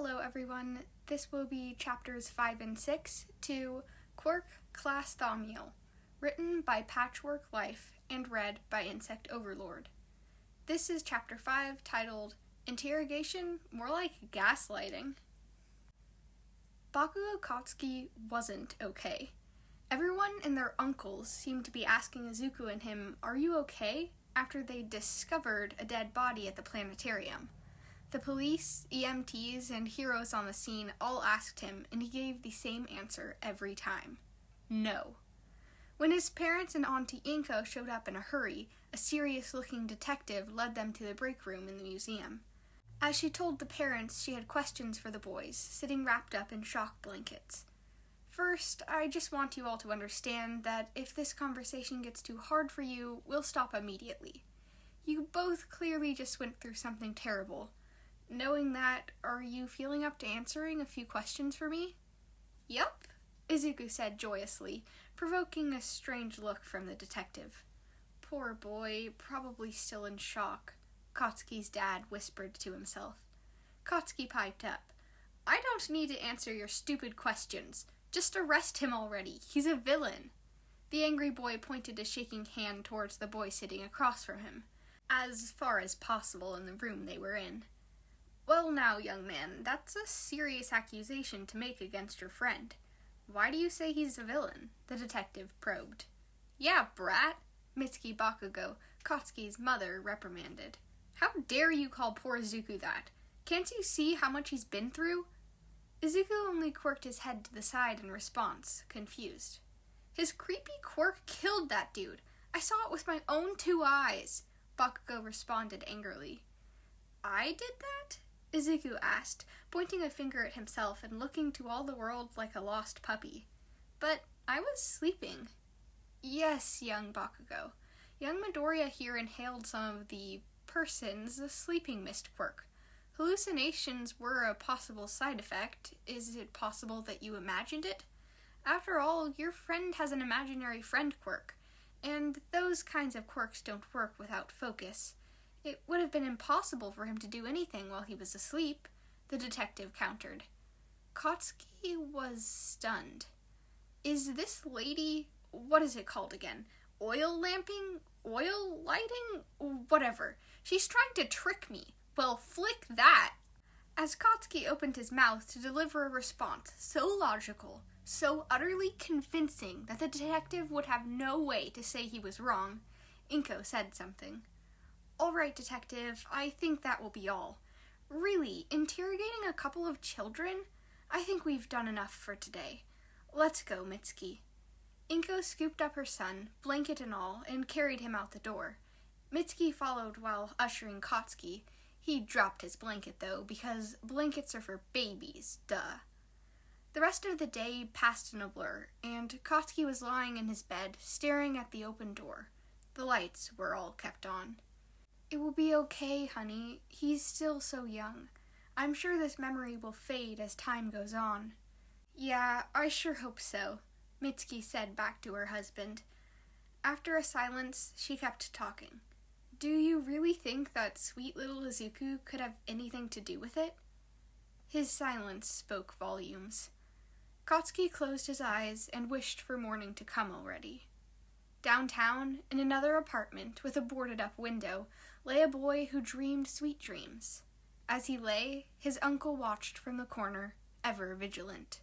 Hello everyone, this will be chapters 5 and 6 to Quirk, Class Thaumiel, written by Patchwork Life and read by Insect Overlord. This is chapter 5 titled Interrogation, more like gaslighting. Bakugo Katsuki wasn't okay. Everyone and their uncles seemed to be asking Izuku and him, "Are you okay?" after they discovered a dead body at the planetarium. The police, EMTs, and heroes on the scene all asked him, and he gave the same answer every time. No. When his parents and Auntie Inko showed up in a hurry, a serious-looking detective led them to the break room in the museum. As she told the parents, she had questions for the boys, sitting wrapped up in shock blankets. "First, I just want you all to understand that if this conversation gets too hard for you, we'll stop immediately. You both clearly just went through something terrible. Knowing that, are you feeling up to answering a few questions for me?" "Yup," Izuku said joyously, provoking a strange look from the detective. "Poor boy, probably still in shock," Katsuki's dad whispered to himself. Katsuki piped up. "I don't need to answer your stupid questions. Just arrest him already. He's a villain." The angry boy pointed a shaking hand towards the boy sitting across from him, as far as possible in the room they were in. "Well now, young man, that's a serious accusation to make against your friend. Why do you say he's a villain?" the detective probed. "Yeah, brat," Mitsuki Bakugo, Katsuki's mother, reprimanded. "How dare you call poor Izuku that? Can't you see how much he's been through?" Izuku only quirked his head to the side in response, confused. "His creepy quirk killed that dude. I saw it with my own 2 eyes," Bakugo responded angrily. "I did that?" Izuku asked, pointing a finger at himself and looking to all the world like a lost puppy. "But I was sleeping." "Yes, young Bakugo. Young Midoriya here inhaled some of the person's sleeping mist quirk. Hallucinations were a possible side effect. Is it possible that you imagined it? After all, your friend has an imaginary friend quirk, and those kinds of quirks don't work without focus. It would have been impossible for him to do anything while he was asleep," the detective countered. Katsuki was stunned. "Is this lady, what is it called again? Oil lamping? Oil lighting? Whatever. She's trying to trick me. Well, flick that!" As Katsuki opened his mouth to deliver a response so logical, so utterly convincing that the detective would have no way to say he was wrong, Inko said something. "All right, detective, I think that will be all. Really, interrogating a couple of children? I think we've done enough for today. Let's go, Mitsuki." Inko scooped up her son, blanket and all, and carried him out the door. Mitsuki followed while ushering Katsuki. He dropped his blanket, though, because blankets are for babies, duh. The rest of the day passed in a blur, and Katsuki was lying in his bed, staring at the open door. The lights were all kept on. "It will be okay, honey. He's still so young. I'm sure this memory will fade as time goes on." "Yeah, I sure hope so," Mitsuki said back to her husband. After a silence, she kept talking. "Do you really think that sweet little Izuku could have anything to do with it?" His silence spoke volumes. Katsuki closed his eyes and wished for morning to come already. Downtown, in another apartment with a boarded-up window, lay a boy who dreamed sweet dreams. As he lay, his uncle watched from the corner, ever vigilant.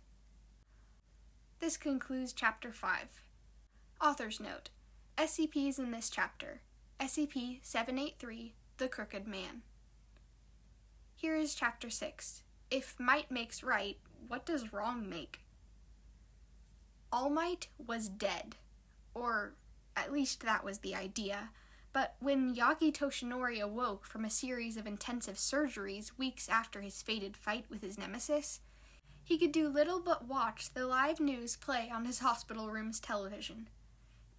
This concludes Chapter 5. Author's note: SCPs in this chapter: SCP-783, The Crooked Man. Here is Chapter 6. If might makes right, what does wrong make? All Might was dead. Or, at least that was the idea. But when Yagi Toshinori awoke from a series of intensive surgeries weeks after his fated fight with his nemesis, he could do little but watch the live news play on his hospital room's television.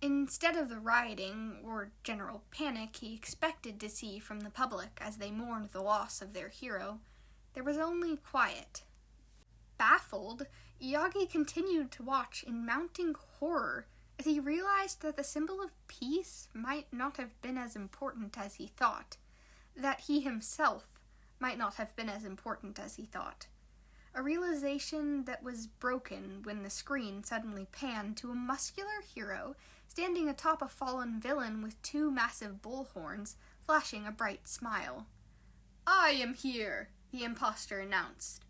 Instead of the rioting or general panic he expected to see from the public as they mourned the loss of their hero, there was only quiet. Baffled, Yagi continued to watch in mounting horror as he realized that the symbol of peace might not have been as important as he thought, that he himself might not have been as important as he thought. a realization that was broken when the screen suddenly panned to a muscular hero standing atop a fallen villain with 2 massive bullhorns, flashing a bright smile. "I am here," the impostor announced.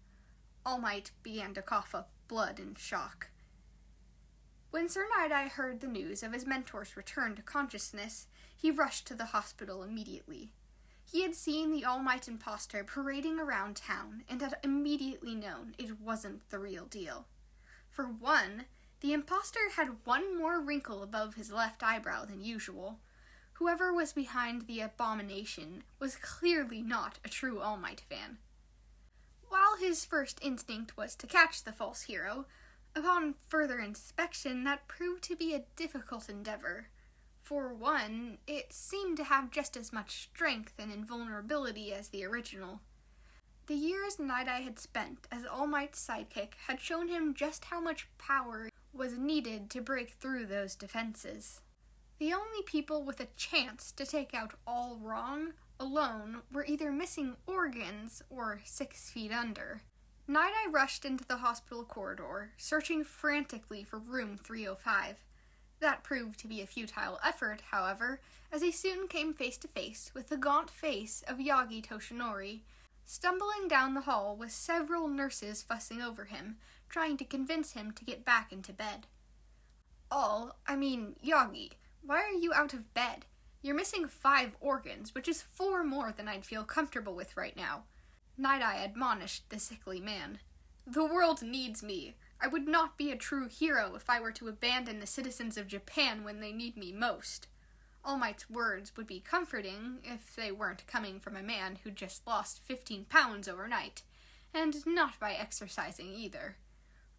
All Might began to cough up blood in shock. When Sir Night-Eye heard the news of his mentor's return to consciousness, he rushed to the hospital immediately. He had seen the All Might impostor parading around town and had immediately known it wasn't the real deal. For one, the impostor had 1 more wrinkle above his left eyebrow than usual. Whoever was behind the abomination was clearly not a true All Might fan. While his first instinct was to catch the false hero, upon further inspection that proved to be a difficult endeavor. For one, it seemed to have just as much strength and invulnerability as the original. The years Night-Eye had spent as All Might's sidekick had shown him just how much power was needed to break through those defenses. The only people with a chance to take out All Wrong alone were either missing organs or 6 feet under. Night-Eye rushed into the hospital corridor, searching frantically for room 305. That proved to be a futile effort, however, as he soon came face to face with the gaunt face of Yagi Toshinori, stumbling down the hall with several nurses fussing over him, trying to convince him to get back into bed. Yagi, why are you out of bed? You're missing 5 organs, which is 4 more than I'd feel comfortable with right now. Night-Eye admonished the sickly man. The world needs me. I would not be a true hero if I were to abandon the citizens of Japan when they need me most. All Might's words would be comforting if they weren't coming from a man who just lost 15 pounds overnight, and not by exercising either.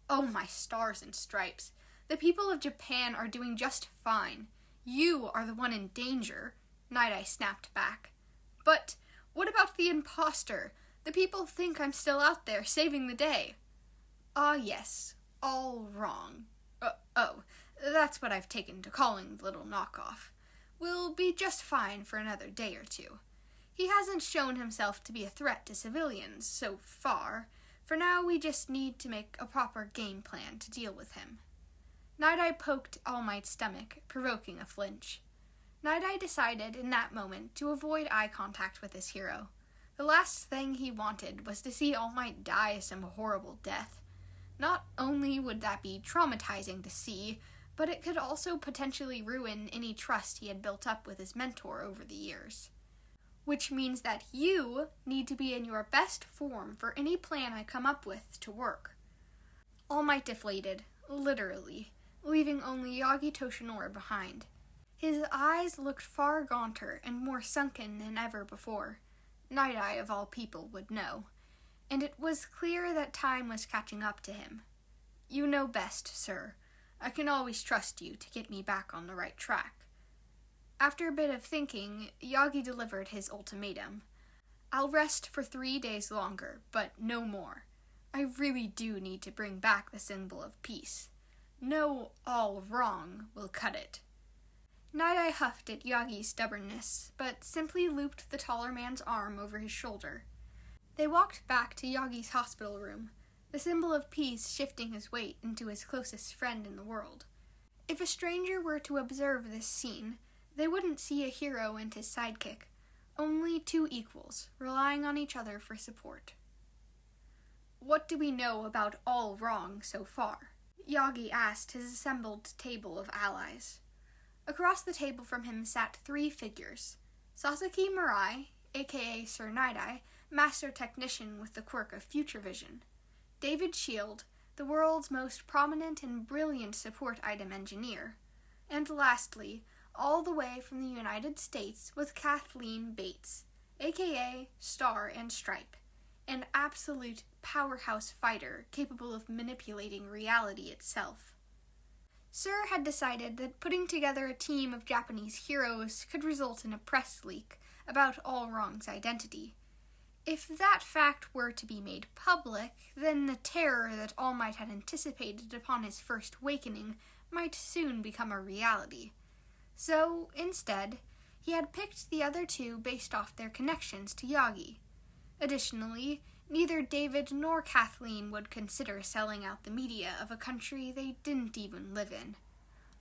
Oh, my stars and stripes. The people of Japan are doing just fine. You are the one in danger, Night-Eye snapped back. But what about the impostor? The people think I'm still out there saving the day. Ah, yes, All Wrong. That's what I've taken to calling the little knockoff. Will be just fine for another day or 2. He hasn't shown himself to be a threat to civilians so far. For now, we just need to make a proper game plan to deal with him. Night-Eye poked All Might's stomach, provoking a flinch. Night-Eye decided in that moment to avoid eye contact with his hero. The last thing he wanted was to see All Might die some horrible death. Not only would that be traumatizing to see, but it could also potentially ruin any trust he had built up with his mentor over the years. Which means that you need to be in your best form for any plan I come up with to work. All Might deflated, literally, leaving only Yagi Toshinori behind. His eyes looked far gaunter and more sunken than ever before. Night-Eye, of all people, would know, and it was clear that time was catching up to him. You know best, sir. I can always trust you to get me back on the right track. After a bit of thinking, Yagi delivered his ultimatum. I'll rest for 3 days longer, but no more. I really do need to bring back the symbol of peace. No All Wrong will cut it. Night-Eye huffed at Yagi's stubbornness, but simply looped the taller man's arm over his shoulder. They walked back to Yagi's hospital room, the symbol of peace shifting his weight into his closest friend in the world. If a stranger were to observe this scene, they wouldn't see a hero and his sidekick, only 2 equals, relying on each other for support. What do we know about All Wrong so far? Yagi asked his assembled table of allies. Across the table from him sat 3 figures. Sasaki Mirai, aka Sir Night-Eye, master technician with the quirk of future vision. David Shield, the world's most prominent and brilliant support item engineer. And lastly, all the way from the United States was Kathleen Bates, aka Star and Stripe, an absolute powerhouse fighter capable of manipulating reality itself. Sir had decided that putting together a team of Japanese heroes could result in a press leak about All Wrong's identity. If that fact were to be made public, then the terror that All Might had anticipated upon his first awakening might soon become a reality. So, instead, he had picked the other 2 based off their connections to Yagi. Additionally, Neither David nor Kathleen would consider selling out the media of a country they didn't even live in.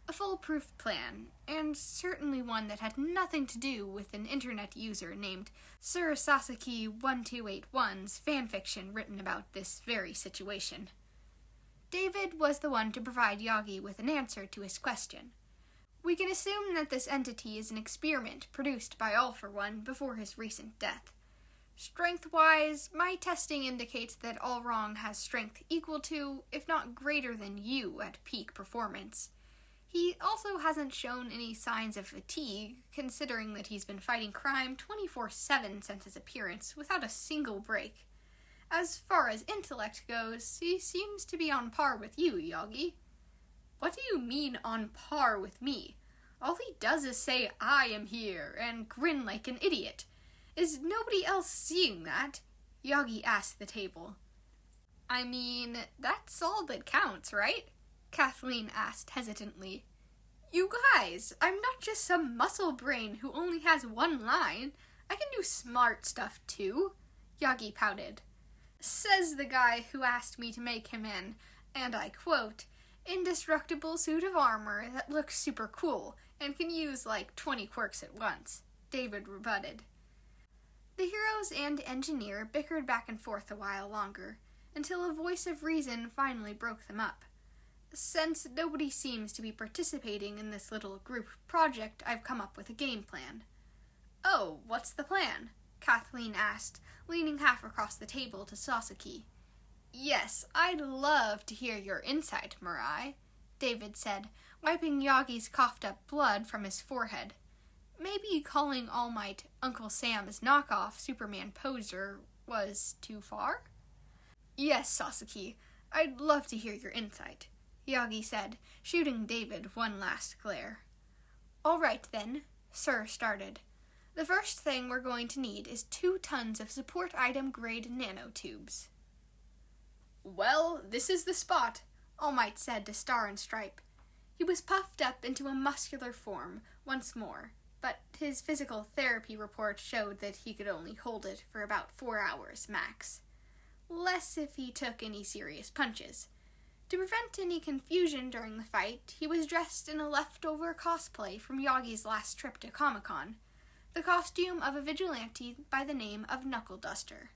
A foolproof plan, and certainly one that had nothing to do with an internet user named Sir Sasaki1281's fanfiction written about this very situation. David was the one to provide Yagi with an answer to his question. We can assume that this entity is an experiment produced by All for One before his recent death. Strength-wise, my testing indicates that All Wrong has strength equal to, if not greater than you at peak performance. He also hasn't shown any signs of fatigue, considering that he's been fighting crime 24/7 since his appearance, without a single break. As far as intellect goes, he seems to be on par with you, Yagi. What do you mean, on par with me? All he does is say, "I am here," and grin like an idiot. Is nobody else seeing that? Yagi asked the table. I mean, that's all that counts, right? Kathleen asked hesitantly. You guys, I'm not just some muscle brain who only has one line. I can do smart stuff too, Yagi pouted. Says the guy who asked me to make him in, and I quote, indestructible suit of armor that looks super cool and can use like 20 quirks at once, David rebutted. The heroes and engineer bickered back and forth a while longer, until a voice of reason finally broke them up. Since nobody seems to be participating in this little group project, I've come up with a game plan. Oh, what's the plan? Kathleen asked, leaning half across the table to Sasaki. Yes, I'd love to hear your insight, Mirai, David said, wiping Yagi's coughed-up blood from his forehead. Maybe calling All Might Uncle Sam's knockoff Superman poser was too far? Yes, Sasaki, I'd love to hear your insight, Yagi said, shooting David one last glare. All right, then, Sir started. The first thing we're going to need is 2 tons of support item grade nanotubes. Well, this is the spot, All Might said to Star and Stripe. He was puffed up into a muscular form once more, but his physical therapy report showed that he could only hold it for about 4 hours max. Less if he took any serious punches. To prevent any confusion during the fight, he was dressed in a leftover cosplay from Yagi's last trip to Comic-Con, the costume of a vigilante by the name of Knuckle Duster.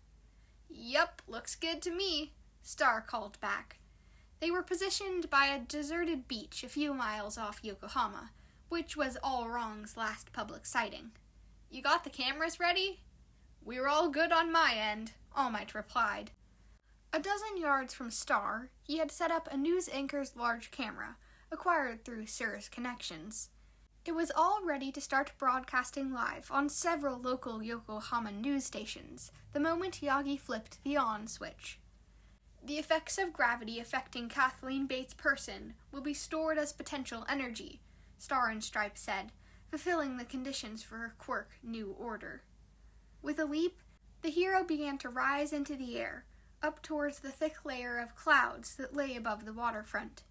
Yup, looks good to me, Star called back. They were positioned by a deserted beach a few miles off Yokohama, which was All Wrong's last public sighting. You got the cameras ready? We're all good on my end, All Might replied. A dozen yards from Star, he had set up a news anchor's large camera, acquired through Sir's connections. It was all ready to start broadcasting live on several local Yokohama news stations the moment Yagi flipped the on switch. The effects of gravity affecting Kathleen Bates' person will be stored as potential energy, Star and Stripe said, fulfilling the conditions for her Quirk new order. With a leap, the hero began to rise into the air, up towards the thick layer of clouds that lay above the waterfront.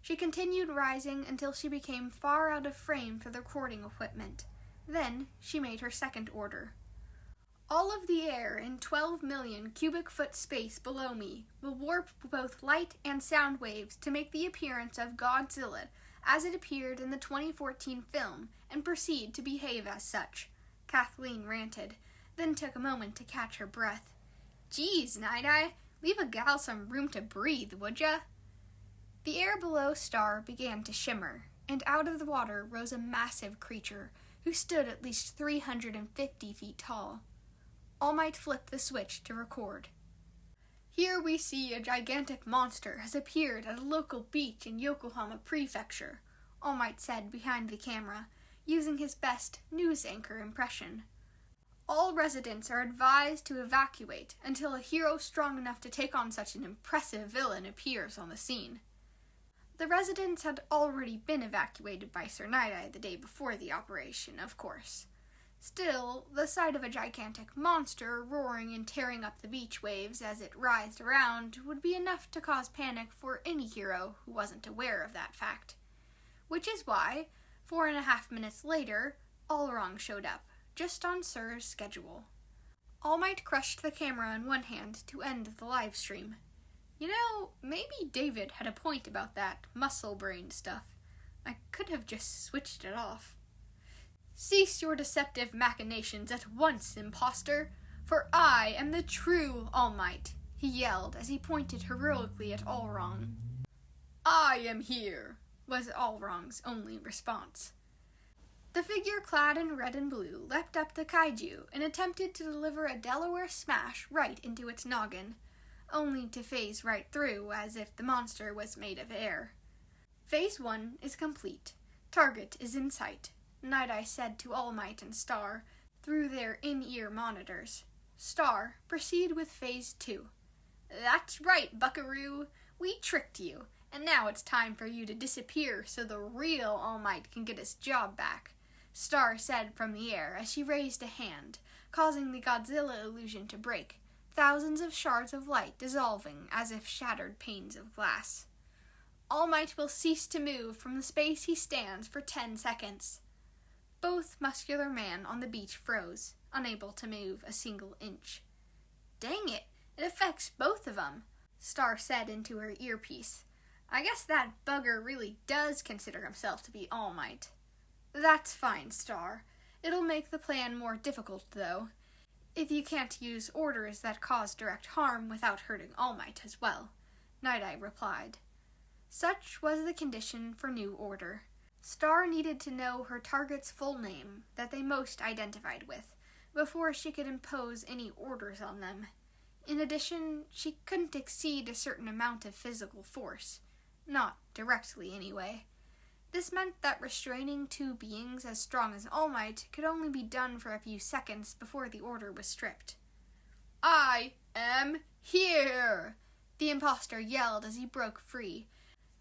She continued rising until she became far out of frame for the recording equipment. Then she made her second order. All of the air in 12 million cubic foot space below me will warp both light and sound waves to make the appearance of Godzilla as it appeared in the 2014 film and proceed to behave as such, Kathleen ranted, then took a moment to catch her breath. Geez, Night-Eye, leave a gal some room to breathe, would ya? The air below Star began to shimmer, and out of the water rose a massive creature who stood at least 350 feet tall. All Might flipped the switch to record. Here we see a gigantic monster has appeared at a local beach in Yokohama Prefecture, All Might said behind the camera, using his best news anchor impression. All residents are advised to evacuate until a hero strong enough to take on such an impressive villain appears on the scene. The residents had already been evacuated by Sir Night-Eye the day before the operation, of course. Still, the sight of a gigantic monster roaring and tearing up the beach waves as it writhed around would be enough to cause panic for any hero who wasn't aware of that fact. Which is why, 4.5 minutes later, All Wrong showed up, just on Sir's schedule. All Might crushed the camera in one hand to end the live stream. You know, maybe David had a point about that muscle brain stuff. I could have just switched it off. Cease your deceptive machinations at once, impostor, for I am the true All Might, he yelled as he pointed heroically at Allwrong. I am here, was Allwrong's only response. The figure clad in red and blue leapt up the kaiju and attempted to deliver a Delaware smash right into its noggin, only to phase right through as if the monster was made of air. Phase 1 is complete. Target is in sight, Night-Eye said to All Might and Star through their in-ear monitors. Star, proceed with Phase 2. That's right, buckaroo. We tricked you, and now it's time for you to disappear so the real All Might can get his job back, Star said from the air as she raised a hand, causing the Godzilla illusion to break, thousands of shards of light dissolving as if shattered panes of glass. All Might will cease to move from the space he stands for 10 seconds. Both muscular men on the beach froze, unable to move a single inch. Dang it, it affects both of them, Star said into her earpiece. I guess that bugger really does consider himself to be All Might. That's fine, Star. It'll make the plan more difficult, though, if you can't use orders that cause direct harm without hurting All Might as well, Night-Eye replied. Such was the condition for New Order. Star needed to know her target's full name that they most identified with, before she could impose any orders on them. In addition, she couldn't exceed a certain amount of physical force. Not directly, anyway. This meant that restraining two beings as strong as All Might could only be done for a few seconds before the order was stripped. I am here! The impostor yelled as he broke free.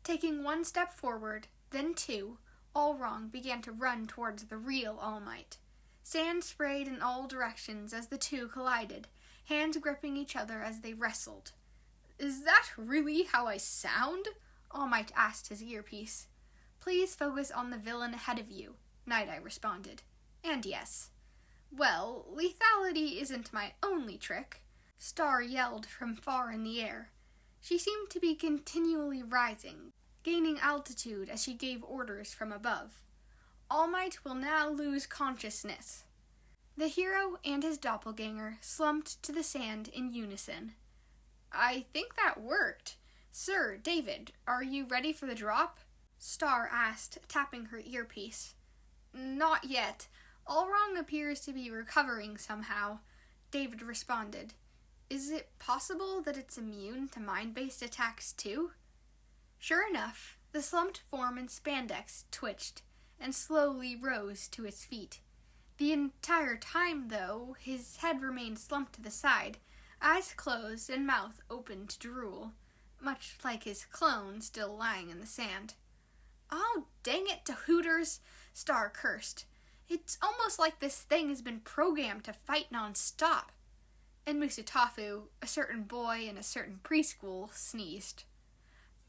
Taking one step forward, then two, Allwrong began to run towards the real All Might. Sand sprayed in all directions as the two collided, hands gripping each other as they wrestled. Is that really how I sound? All Might asked his earpiece. Please focus on the villain ahead of you, Night-Eye responded. And yes. Well, lethality isn't my only trick, Star yelled from far in the air. She seemed to be continually rising, gaining altitude as she gave orders from above. All Might will now lose consciousness. The hero and his doppelganger slumped to the sand in unison. I think that worked. Sir, David, are you ready for the drop? Star asked, tapping her earpiece. Not yet. Allwrong appears to be recovering somehow, David responded. Is it possible that it's immune to mind-based attacks too? Sure enough, the slumped form in spandex twitched and slowly rose to its feet. The entire time, though, his head remained slumped to the side, eyes closed and mouth open to drool, much like his clone still lying in the sand. Oh, dang it to Hooters, Star cursed. It's almost like this thing has been programmed to fight non-stop. And Musatafu, a certain boy in a certain preschool, sneezed.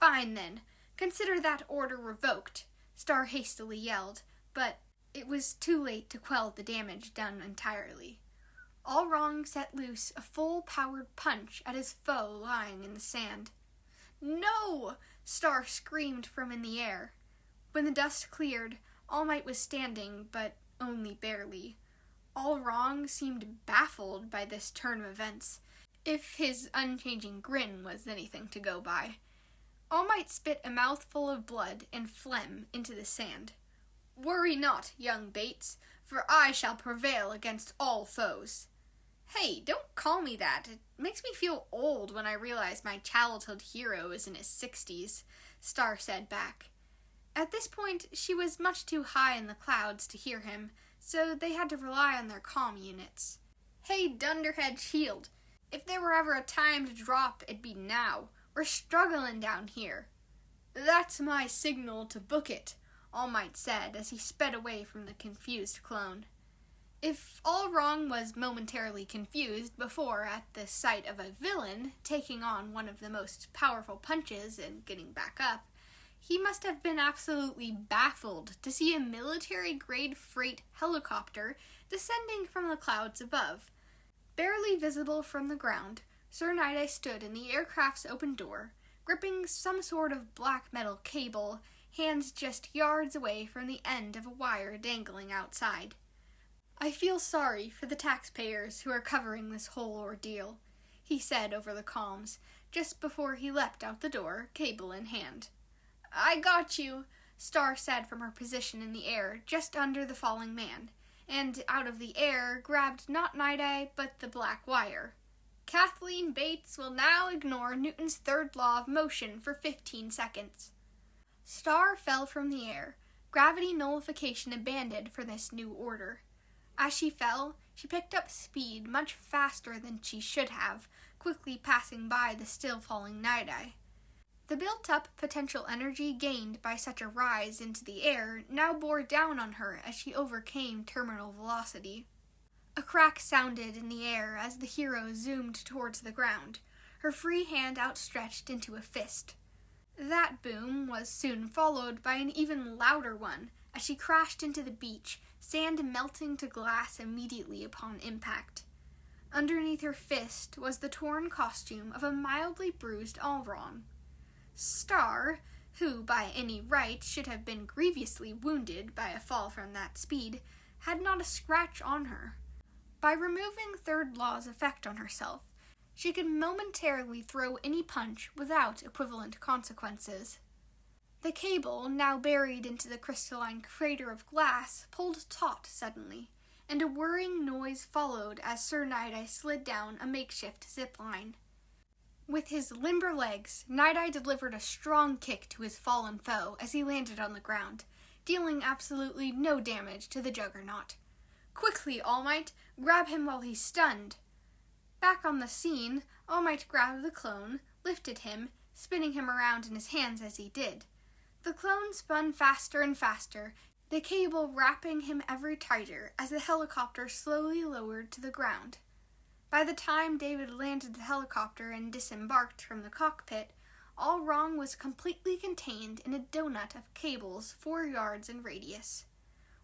Fine then, consider that order revoked, Star hastily yelled, but it was too late to quell the damage done entirely. Allwrong set loose a full-powered punch at his foe lying in the sand. No! Star screamed from in the air. When the dust cleared, All Might was standing, but only barely. Allwrong seemed baffled by this turn of events, if his unchanging grin was anything to go by. All Might spit a mouthful of blood and phlegm into the sand. Worry not, young Bates, for I shall prevail against all foes. Hey, don't call me that. It makes me feel old when I realize my childhood hero is in his 60s, Star said back. At this point, she was much too high in the clouds to hear him, so they had to rely on their comm units. Hey, Dunderhead Shield, if there were ever a time to drop, it'd be now. We're struggling down here. That's my signal to book it, All Might said as he sped away from the confused clone. If Allwrong was momentarily confused before at the sight of a villain taking on one of the most powerful punches and getting back up, he must have been absolutely baffled to see a military-grade freight helicopter descending from the clouds above. Barely visible from the ground, Sir Night-Eye stood in the aircraft's open door, gripping some sort of black metal cable, hands just yards away from the end of a wire dangling outside. "I feel sorry for the taxpayers who are covering this whole ordeal," he said over the comms, just before he leapt out the door, cable in hand. "I got you," Star said from her position in the air, just under the falling man, and out of the air grabbed not Night-Eye, but the black wire. "Kathleen Bates will now ignore Newton's third law of motion for 15 seconds. Star fell from the air, gravity nullification abandoned for this new order. As she fell, she picked up speed much faster than she should have, quickly passing by the still falling Night-Eye. The built-up potential energy gained by such a rise into the air now bore down on her as she overcame terminal velocity. A crack sounded in the air as the hero zoomed towards the ground, her free hand outstretched into a fist. That boom was soon followed by an even louder one as she crashed into the beach, sand melting to glass immediately upon impact. Underneath her fist was the torn costume of a mildly bruised Allwrong. Star, who by any right should have been grievously wounded by a fall from that speed, had not a scratch on her. By removing Third Law's effect on herself, she could momentarily throw any punch without equivalent consequences. The cable, now buried into the crystalline crater of glass, pulled taut suddenly, and a whirring noise followed as Sir Night-Eye slid down a makeshift zip line. With his limber legs, Night-Eye delivered a strong kick to his fallen foe as he landed on the ground, dealing absolutely no damage to the Juggernaut. "Quickly, All Might, grab him while he's stunned." Back on the scene, All Might grabbed the clone, lifted him, spinning him around in his hands as he did. The clone spun faster and faster, the cable wrapping him ever tighter as the helicopter slowly lowered to the ground. By the time David landed the helicopter and disembarked from the cockpit, Allwrong was completely contained in a donut of cables 4 yards in radius.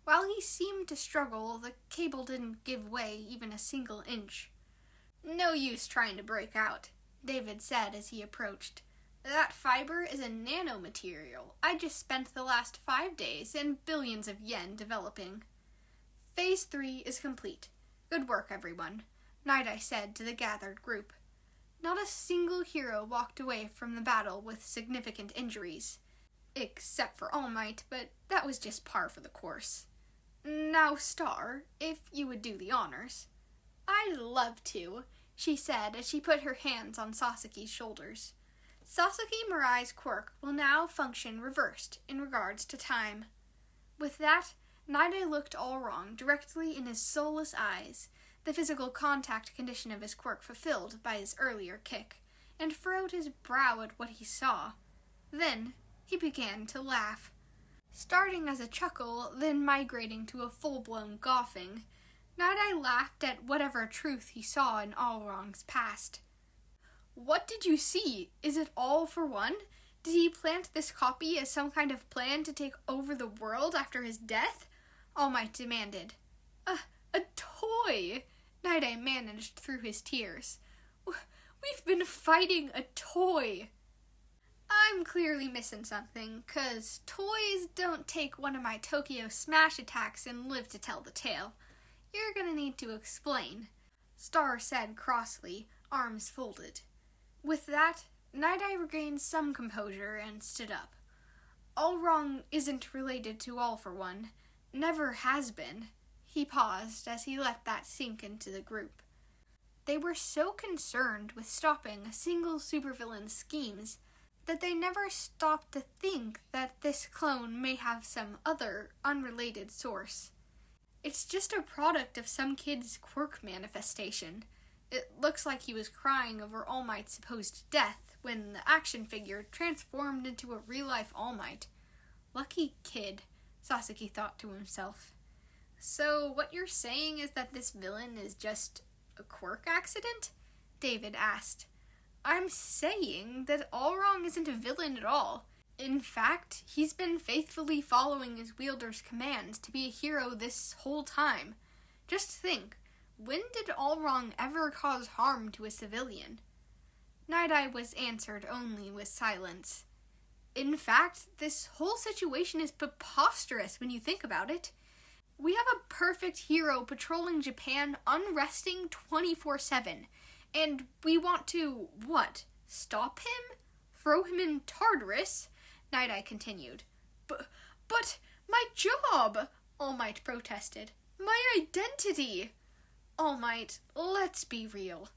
While he seemed to struggle, the cable didn't give way even a single inch. "No use trying to break out," David said as he approached. "That fiber is a nanomaterial I just spent the last 5 days and billions of yen developing." "Phase 3 is complete. Good work, everyone," Night-Eye said to the gathered group. Not a single hero walked away from the battle with significant injuries. Except for All Might, but that was just par for the course. "Now, Star, if you would do the honors." "I'd love to," she said as she put her hands on Sasuke's shoulders. Sasuke Mirai's quirk will now function reversed in regards to time. With that, Night-Eye looked Allwrong directly in his soulless eyes, the physical contact condition of his quirk fulfilled by his earlier kick, and furrowed his brow at what he saw. Then he began to laugh. Starting as a chuckle, then migrating to a full-blown gawping, Night-Eye laughed at whatever truth he saw in Allwrong's past. "What did you see? Is it all for one? Did he plant this copy as some kind of plan to take over the world after his death?" All Might demanded. A toy!" Night-Eye managed through his tears. "We've been fighting a toy." "I'm clearly missing something, 'cause toys don't take one of my Tokyo Smash attacks and live to tell the tale. You're gonna need to explain," Star said crossly, arms folded. With that, Night-Eye regained some composure and stood up. "Allwrong isn't related to All for One. Never has been." He paused as he let that sink into the group. They were so concerned with stopping a single supervillain's schemes that they never stopped to think that this clone may have some other, unrelated source. It's just a product of some kid's quirk manifestation. It looks like he was crying over All Might's supposed death when the action figure transformed into a real-life All Might. Lucky kid, Sasuke thought to himself. "So what you're saying is that this villain is just a quirk accident?" David asked. "I'm saying that Allwrong isn't a villain at all. In fact, he's been faithfully following his wielder's commands to be a hero this whole time. Just think, When did All Wrong ever cause harm to a civilian? Night-Eye was answered only with silence. In fact, this whole situation is preposterous when you think about it. We have a perfect hero patrolling Japan unresting 24/7, and we want to, what, stop him? Throw him in Tartarus? Night-Eye continued. But my job, All Might protested. My identity! All Might, let's be real.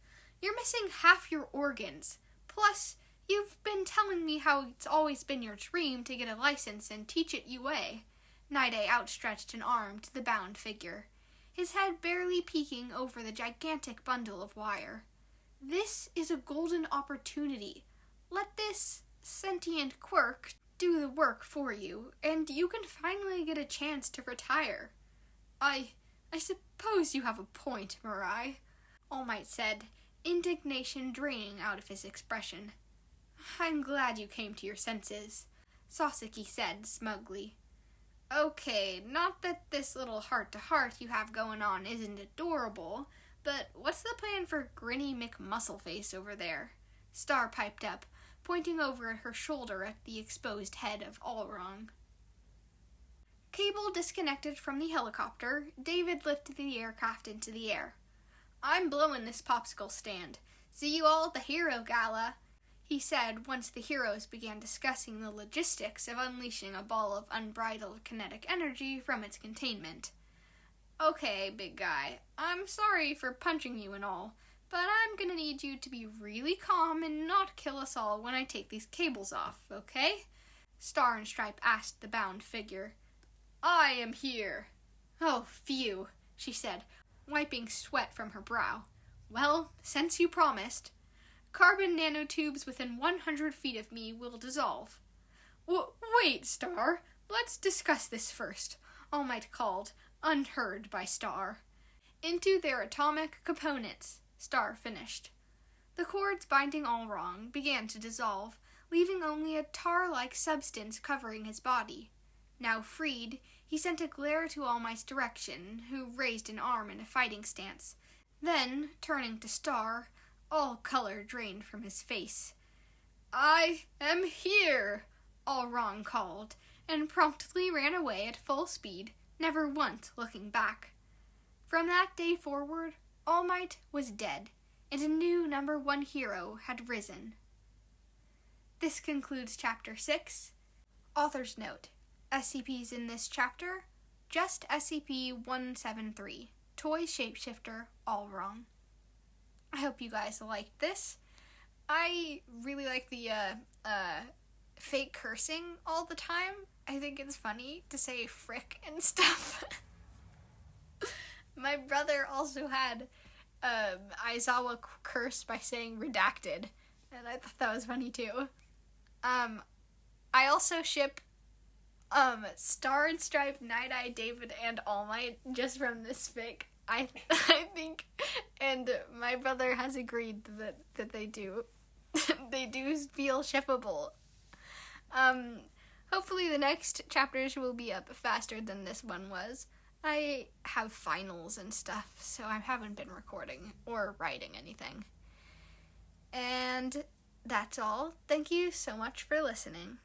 You're missing half your organs. Plus, you've been telling me how it's always been your dream to get a license and teach at UA. Night-Eye outstretched an arm to the bound figure, his head barely peeking over the gigantic bundle of wire. This is a golden opportunity. Let this sentient Quirk do the work for you, and you can finally get a chance to retire. I suppose you have a point, Mirai, All Might said, indignation draining out of his expression. I'm glad you came to your senses, Sasaki said smugly. Okay, not that this little heart-to-heart you have going on isn't adorable, but what's the plan for Grinny McMuscleface over there? Star piped up, pointing over at her shoulder at the exposed head of All Wrong. Cable disconnected from the helicopter, David lifted the aircraft into the air. I'm blowing this popsicle stand. See you all at the Hero Gala, he said once the heroes began discussing the logistics of unleashing a ball of unbridled kinetic energy from its containment. Okay, big guy, I'm sorry for punching you and all, but I'm gonna need you to be really calm and not kill us all when I take these cables off, okay? Star and Stripe asked the bound figure. I am here. Oh, phew, she said, wiping sweat from her brow. Well, since you promised. Carbon nanotubes within 100 feet of me will dissolve. Wait, Star. Let's discuss this first, All Might called, unheard by Star. Into their atomic components, Star finished. The cords binding All Wrong began to dissolve, leaving only a tar-like substance covering his body. Now freed, he sent a glare to All Might's direction, who raised an arm in a fighting stance. Then, turning to Star, all color drained from his face. I am here, All Wrong called, and promptly ran away at full speed, never once looking back. From that day forward, All Might was dead, and a new #1 hero had risen. This concludes Chapter 6. Author's note. SCPs in this chapter, just SCP-173, Toy Shapeshifter, All Wrong. I hope you guys liked this. I really like the fake cursing all the time. I think it's funny to say frick and stuff. My brother also had Aizawa curse by saying redacted, and I thought that was funny too. I also ship Star and Stripe, Night-Eye, David, and All Might just from this fic. I think, and my brother has agreed that they do. They do feel shippable. Hopefully the next chapters will be up faster than this one was. I have finals and stuff, so I haven't been recording or writing anything. And that's all. Thank you so much for listening.